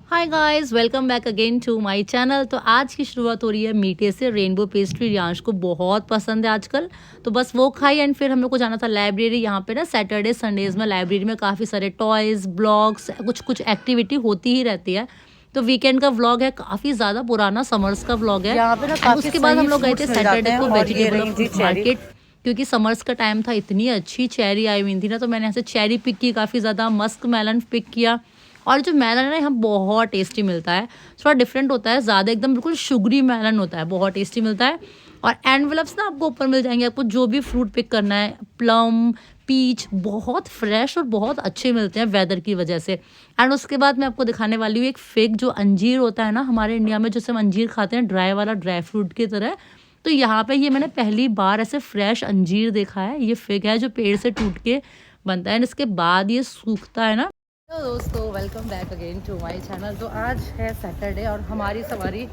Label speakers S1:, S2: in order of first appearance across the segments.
S1: Hi guys, welcome back again to my channel. तो आज की शुरुआत हो रही है मीठे से। रेनबो पेस्ट्री रियांश को बहुत पसंद है आजकल, तो बस वो खाई एंड फिर हम लोग को जाना था लाइब्रेरी। यहाँ पे ना सैटरडे संडेज में लाइब्रेरी में काफ़ी सारे टॉयज़, ब्लॉग्स, कुछ कुछ एक्टिविटी होती ही रहती है। तो वीकेंड का व्लॉग है, काफ़ी ज़्यादा पुराना समर्स का व्लॉग है।
S2: यहाँ पे ना
S1: एंड
S2: काफी
S1: उसके बाद
S2: सही
S1: हम लोग गए थे
S2: फ्रूट्स मिल जाते
S1: सैटरडे
S2: हैं
S1: को
S2: और ये
S1: वेजिटेबल और
S2: रही जी
S1: फ्रूट
S2: चेरी।
S1: मार्केट, क्योंकि समर्स का टाइम था। इतनी अच्छी चेरी आई हुई थी ना, तो मैंने यहाँ से चेरी पिक की, काफ़ी ज़्यादा मस्क मेलन पिक किया। और जो मेलन है ना, यहाँ बहुत टेस्टी मिलता है। थोड़ा डिफरेंट होता है, ज़्यादा एकदम बिल्कुल शुगरी मेलन होता है, बहुत टेस्टी मिलता है। और एनवेलप्स ना आपको ऊपर मिल जाएंगे, आपको जो भी फ्रूट पिक करना है। प्लम, पीच बहुत फ्रेश और बहुत अच्छे मिलते हैं वेदर की वजह से। एंड उसके बाद मैं आपको दिखाने वाली हूँ एक फिग, जो अंजीर होता है ना हमारे इंडिया में, जैसे हम अंजीर खाते हैं ड्राई वाला, ड्राई फ्रूट की तरह। तो यहाँ पे ये मैंने पहली बार ऐसे फ्रेश अंजीर देखा है। ये फिग है जो पेड़ से टूट के बनता है, इसके बाद ये सूखता है ना। तो दोस्तों, welcome back again to my channel. तो आज है सैटरडे और हमारी सवारी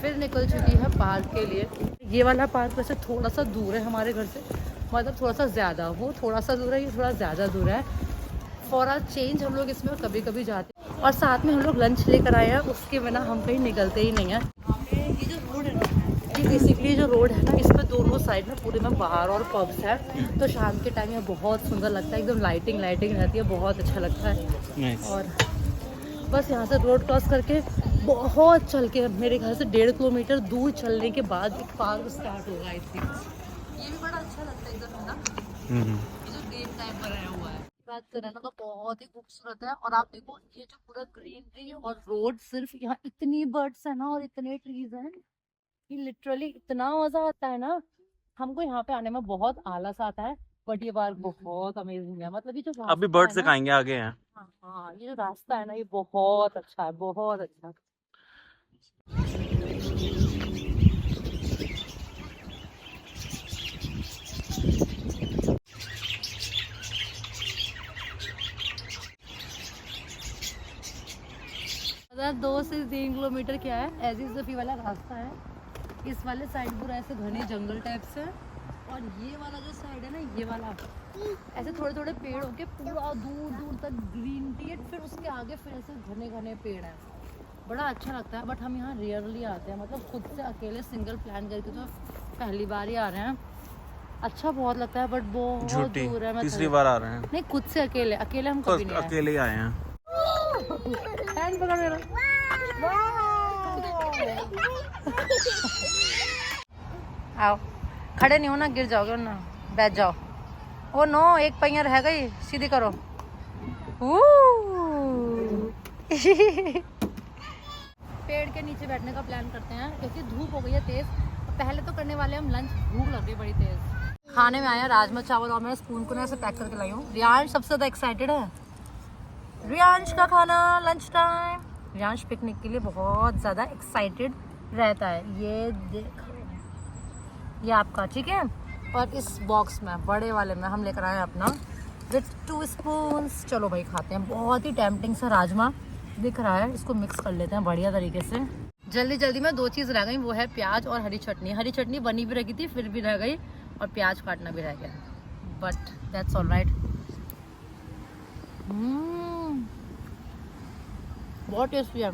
S1: फिर निकल चुकी है पार्क के लिए। ये वाला पार्क वैसे थोड़ा सा दूर है हमारे घर से, मतलब थोड़ा सा ज़्यादा, वो थोड़ा सा दूर है, ये थोड़ा ज़्यादा दूर है। फॉर अ चेंज हम लोग इसमें कभी कभी जाते हैं, और साथ में हम लोग लंच लेकर आए हैं, उसके बिना हम कहीं निकलते ही नहीं हैं। ये जो रोड है ना, ये बेसिकली जो रोड है ना, इसमें दोनों साइड में पूरे में बाहर और पब्स है। तो शाम के टाइम ये बहुत सुंदर लगता है, एकदम लाइटिंग लाइटिंग रहती है, बहुत अच्छा लगता है।
S3: Nice.
S1: और बस यहाँ से रोड क्रॉस करके बहुत चल के, मेरे घर से 1.5 किलोमीटर दूर चलने के बाद एक पार्क स्टार्ट होगा। आई थिंक ये भी बड़ा अच्छा लगता है इधर, है ना। ये जो गेम टाइप बनाया हुआ है, बात करें ना, तो बहुत ही खूबसूरत है। और आप देखो, ये जो पूरा ग्रीनरी और रोड, सिर्फ यहाँ इतनी बर्ड्स है ना और इतने ट्रीज हैं कि लिटरली इतना मजा आता है ना। हमको यहाँ पे आने में बहुत आलस आता है, बट ये पार्क बहुत अमेजिंग है। मतलब ये जो
S3: अभी
S1: रास्ता
S3: बर्ड
S1: है
S3: से
S1: ना,
S3: खाएंगे आगे हैं।
S1: हाँ हाँ, ये जो रास्ता है ना, ये बहुत अच्छा है, बहुत अच्छा। अगर 2 से 3 किलोमीटर क्या है, एजी सफी वाला रास्ता है। इस वाले साइड पूरा ऐसे घने जंगल टाइप से, और ये वाला जो साइड है ना, ये वाला ऐसे थोड़े थोड़े पेड़ होके पूरा दूर दूर तक ग्रीन टी है। फिर उसके आगे फिर ऐसे घने घने पेड़ हैं, बड़ा अच्छा लगता है। बट हम यहाँ रेयरली आते हैं, मतलब खुद से अकेले सिंगल प्लान करके तो पहली बार ही आ रहे हैं। अच्छा बहुत लगता है, बट बहुत
S3: झूठी
S1: दूर है। मैं
S3: तीसरी बार आ रहे हैं।
S1: नहीं, खुद से अकेले अकेले हम
S3: तो
S1: कभी नहीं आए।
S3: अकेले ही आए हैं।
S1: हैंड पकड़ मेरा। आओ, खड़े नहीं हो ना, गिर जाओगे ना, बैठ जाओ। ओ नो, एक पहिया रह गई, सीधी करो। पेड़ के नीचे बैठने का प्लान करते हैं, क्योंकि धूप हो गई है तेज। पहले तो करने वाले हम लंच, भूख लग रही है बड़ी तेज। खाने में आया राजमा चावल, और मैं स्पून को ना ऐसे पैक करके लाई हूँ। रियांश सबसे ज़्यादा एक्साइटेड है, रियांश का खाना, लंच टाइम। रियांश पिकनिक के लिए बहुत ज़्यादा एक्साइटेड रहता है। ये देखो, ये आपका चिकन, और इस बॉक्स में, बड़े वाले में हम लेकर आए हैं अपना विथ 2 स्पून्स। चलो भाई खाते हैं। बहुत ही टेम्पटिंग सा राजमा दिख रहा है, इसको मिक्स कर लेते हैं बढ़िया तरीके से। जल्दी जल्दी में 2 चीज़ रह गई, वो है प्याज और हरी चटनी। हरी चटनी बनी भी रही थी, फिर भी रह गई, और प्याज काटना भी रह गया, बट दैट्स ऑल राइट। बहुत टेस्टी है।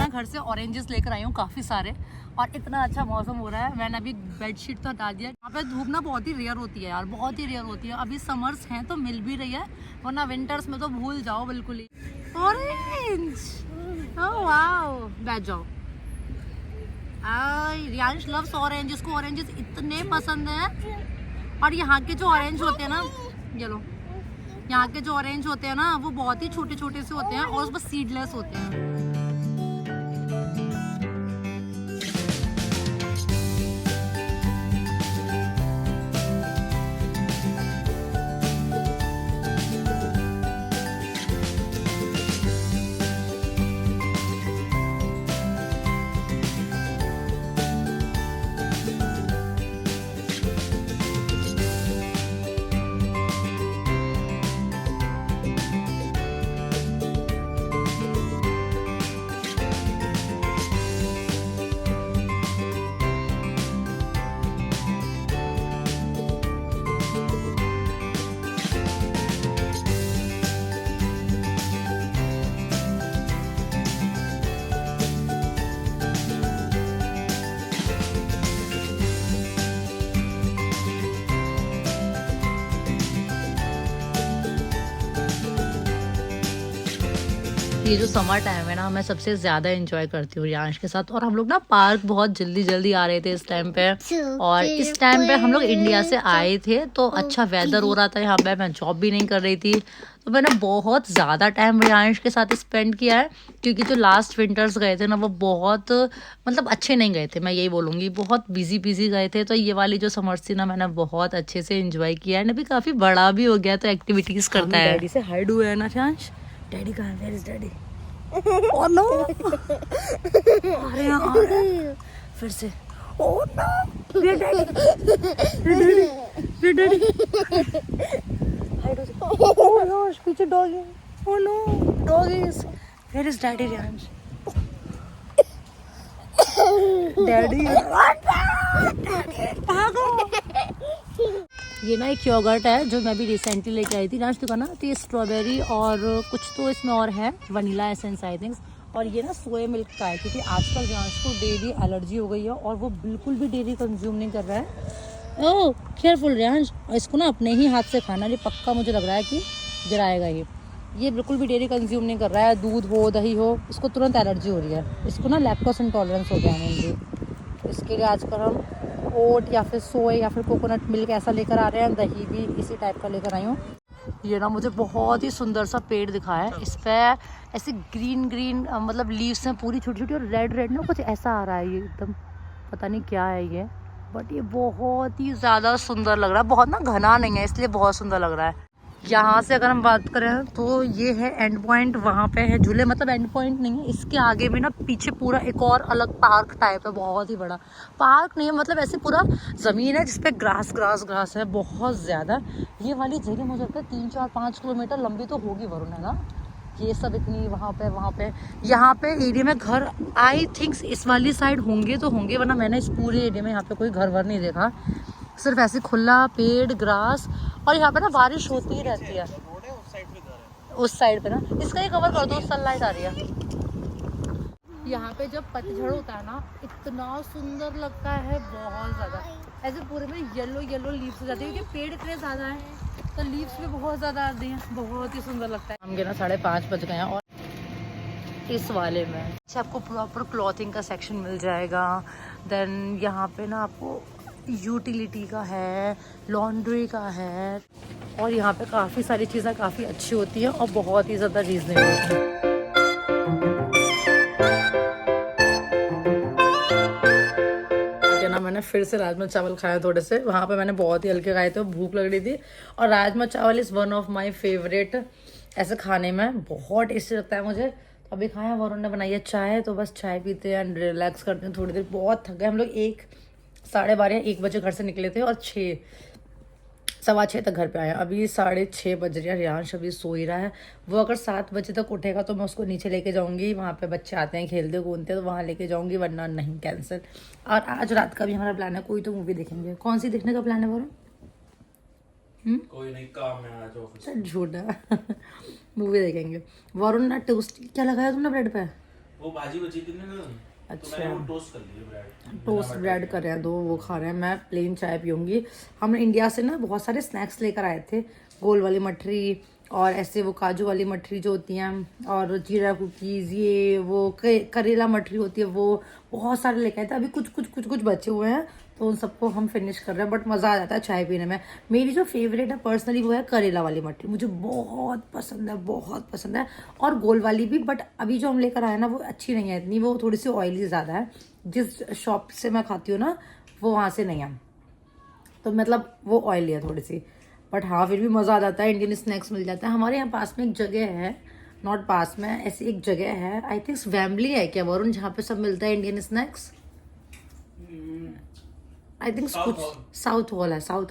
S1: घर से ऑरेंजेस लेकर आई हूँ काफ़ी सारे, और इतना अच्छा मौसम हो रहा है। मैंने अभी बेडशीट तो हटा दिया। यहाँ पे धूप ना बहुत ही रेयर होती है यार, बहुत ही रेयर होती है। अभी समर्स हैं तो मिल भी रही है, वरना विंटर्स में तो भूल जाओ बिल्कुल ही। ऑरेंज, ओह वाओ, बैठ जाओ। रियांश लव्स ऑरेंज, इसको ऑरेंजेस इतने पसंद हैं। और यहाँ के जो ऑरेंज होते हैं ना, ये लो, यहाँ के जो ऑरेंज होते हैं ना वो बहुत ही छोटे छोटे से होते हैं और उसमें सीडलेस होते हैं। ये जो समर टाइम है ना, मैं सबसे ज़्यादा एंजॉय करती हूँ रियांश के साथ। और हम लोग ना पार्क बहुत जल्दी जल्दी आ रहे थे इस टाइम पे। और इस टाइम पे हम लोग इंडिया से आए थे तो अच्छा वेदर हो रहा था यहाँ पे। मैं जॉब भी नहीं कर रही थी तो मैंने बहुत ज़्यादा टाइम रियांश के साथ स्पेंड किया है। क्योंकि जो लास्ट विंटर्स गए थे ना वो बहुत मतलब अच्छे नहीं गए थे, मैं यही बोलूँगी, बहुत बिजी गए थे। तो ये वाली जो समर्स थी ना मैंने बहुत अच्छे से एंजॉय किया है। अभी काफ़ी बड़ा भी हो गया तो एक्टिविटीज़ करता है। डैडी से हाइड हुए है ना रियांश। डैडी कहाँ है? Where is daddy? Oh no, अरे यार फिर से। Oh no, where daddy, hide हो जा। ओह यार पीछे डॉग है। Oh no, dog is, where is daddy Riyansh? Daddy भागो। ये ना एक योगर्ट है जो मैं भी रिसेंटली लेके आई थी रियांश दुकान ना। तो ये स्ट्रॉबेरी और कुछ तो इसमें और है, वनीला एसेंस आई थिंक। और ये ना सोया मिल्क का है क्योंकि आजकल रियांश को डेयरी एलर्जी हो गई है और वो बिल्कुल भी डेयरी कंज्यूम नहीं कर रहा है। ओह केयरफुल रियांश, इसको ना अपने ही हाथ से खाना, ये पक्का मुझे लग रहा है कि गिराएगा ये बिल्कुल भी डेयरी कंज्यूम नहीं कर रहा है। दूध हो दही हो, इसको तुरंत एलर्जी हो रही है। इसको ना लैक्टोस इंटॉलरेंस हो गया है मेनली। इसके लिए आजकल हम ओट या फिर सोए या फिर कोकोनट मिल्क ऐसा लेकर आ रहे हैं। दही भी इसी टाइप का लेकर आई हूँ। ये ना मुझे बहुत ही सुंदर सा पेड़ दिखा है। इस पर ऐसे ग्रीन मतलब लीव्स हैं पूरी छोटी छोटी, और रेड ना कुछ ऐसा आ रहा है। ये एकदम पता नहीं क्या है ये, बट ये बहुत ही ज़्यादा सुंदर लग रहा है। बहुत ना घना नहीं है इसलिए बहुत सुंदर लग रहा है। यहाँ से अगर हम बात करें तो ये है एंड पॉइंट, वहाँ पे है झूले। मतलब एंड पॉइंट नहीं है, इसके आगे में ना पीछे पूरा एक और अलग पार्क टाइप है, बहुत ही बड़ा। पार्क नहीं है मतलब ऐसे पूरा ज़मीन है जिसपे ग्रास है बहुत ज़्यादा। ये वाली जगह मुझे लगता है 3-4-5 किलोमीटर लंबी तो होगी वरुण, है ना? ये सब इतनी वहाँ पे यहाँ पे एरिया में घर आई थिंक्स इस वाली साइड होंगे तो होंगे, वरना मैंने इस पूरे एरिया में यहाँ पे कोई घर वर नहीं देखा। सिर्फ ऐसे खुला पेड़ ग्रास। और यहाँ पे ना बारिश होती ही रहती है उस साइड पे ना। इसका ही कवर कर दो, सनलाइट आ रही है। यहाँ पे जब पतझड़ होता है ना इतना सुंदर लगता है, बहुत ज़्यादा। ऐसे पूरे में येलो लीव्स हो जाती है क्योंकि पेड़ इतने ज़्यादा हैं तो लीव्स भी बहुत ज़्यादा आती हैं, बहुत ही सुंदर लगता है। हम गए ना 5:30 बज गए हैं और इस वाले में अच्छा आपको प्रॉपर क्लॉथिंग का सेक्शन मिल जाएगा। देन यहाँ पे ना आपको यूटिलिटी का है, लॉन्ड्री का है, और यहाँ पे काफ़ी सारी चीज़ें काफ़ी अच्छी होती हैं और बहुत ही ज़्यादा रीजनेबल होती हैं। ना मैंने फिर से राजमा चावल खाए थोड़े से, वहाँ पे मैंने बहुत ही हल्के खाए थे, भूख लग रही थी। और राजमा चावल is one of my favourite, ऐसे खाने में बहुत टेस्टी लगता है मुझे। तो अभी खाया, वरुण ने बनाई है चाय, तो बस चाय पीते हैं एंड रिलैक्स करते हैं थोड़ी देर। बहुत थक गए हम लोग। 12:30-1 बजे घर से निकले थे और 6-6:15 तक घर पे आए। अभी 6:30 बज रहे हैं। रियांश अभी सो ही रहा है। वो अगर 7 बजे तक उठेगा तो मैं उसको नीचे लेके जाऊंगी, वहाँ पे बच्चे आते हैं खेलते कूदते तो वहाँ लेके जाऊंगी, वरना नहीं, कैंसिल। और आज रात का भी हमारा प्लान है, कोई तो मूवी देखेंगे। कौन सी देखने का प्लान है वरुण?
S2: कोई नहीं, काम है आज ऑफिस।
S1: झूठा मूवी देखेंगे। वरुण ना टोस्ट क्या लगाया तुमने ब्रेड पे?
S2: वो भाजी बची थी ना, तो
S3: अच्छा,
S2: मैंने वो टोस्ट कर लिए ब्रेड।
S3: टोस्ट ब्रेड कर रहे हैं, दो वो खा रहे हैं, मैं प्लेन चाय पीऊँगी। हम इंडिया से ना बहुत सारे स्नैक्स लेकर आए थे, गोल वाली मठरी और ऐसे वो काजू वाली मठरी जो होती हैं, और जीरा कुकीज़, ये वो करेला मठरी होती है, वो बहुत सारे लेके आए थे। अभी कुछ बचे हुए हैं, तो उन सबको हम फिनिश कर रहे हैं। बट मज़ा आ जाता है चाय पीने में। मेरी जो फेवरेट है पर्सनली वो है करेला वाली मठरी, मुझे बहुत पसंद है, बहुत पसंद है। और गोल वाली भी, बट अभी जो हम लेकर आए ना वो अच्छी नहीं है इतनी, वो थोड़ी सी ऑयली ज़्यादा है। जिस शॉप से मैं खाती हूँ ना वो वहाँ से नहीं है, तो मतलब वो ऑयली है थोड़ी सी। बट हाँ, फिर भी मज़ा आ जाता है, इंडियन स्नैक्स मिल जाता है। हमारे यहाँ पास में एक जगह है, नॉट पास में, ऐसी एक जगह है, आई थिंक वैम्बली है क्या वरुण, जहाँ पे सब मिलता है इंडियन स्नैक्स। आई थिंक कुछ साउथ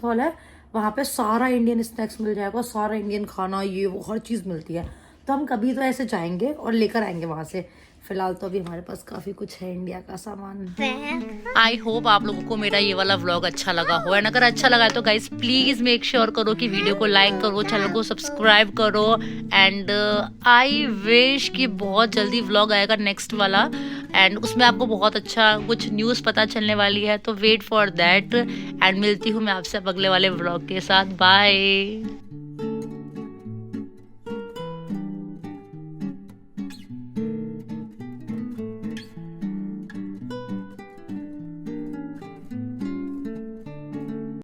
S3: हॉल है, वहाँ पे सारा इंडियन स्नैक्स मिल जाएगा, सारा इंडियन खाना, ये वो हर चीज़ मिलती है। तो हम कभी तो ऐसे जाएंगे और लेकर आएंगे वहाँ से। फिलहाल तो अभी हमारे पास काफ़ी कुछ है इंडिया का सामान।
S1: आई होप आप लोगों को मेरा ये वाला व्लॉग अच्छा लगा हो, एंड अगर अच्छा लगा है तो गाइज प्लीज मेक श्योर करो कि वीडियो को लाइक करो, चैनल को सब्सक्राइब करो। एंड आई विश कि बहुत जल्दी व्लॉग आएगा नेक्स्ट वाला, एंड उसमें आपको बहुत अच्छा कुछ न्यूज़ पता चलने वाली है, तो वेट फॉर दैट। एंड मिलती हूँ मैं आपसे अगले वाले व्लॉग के साथ। बाय।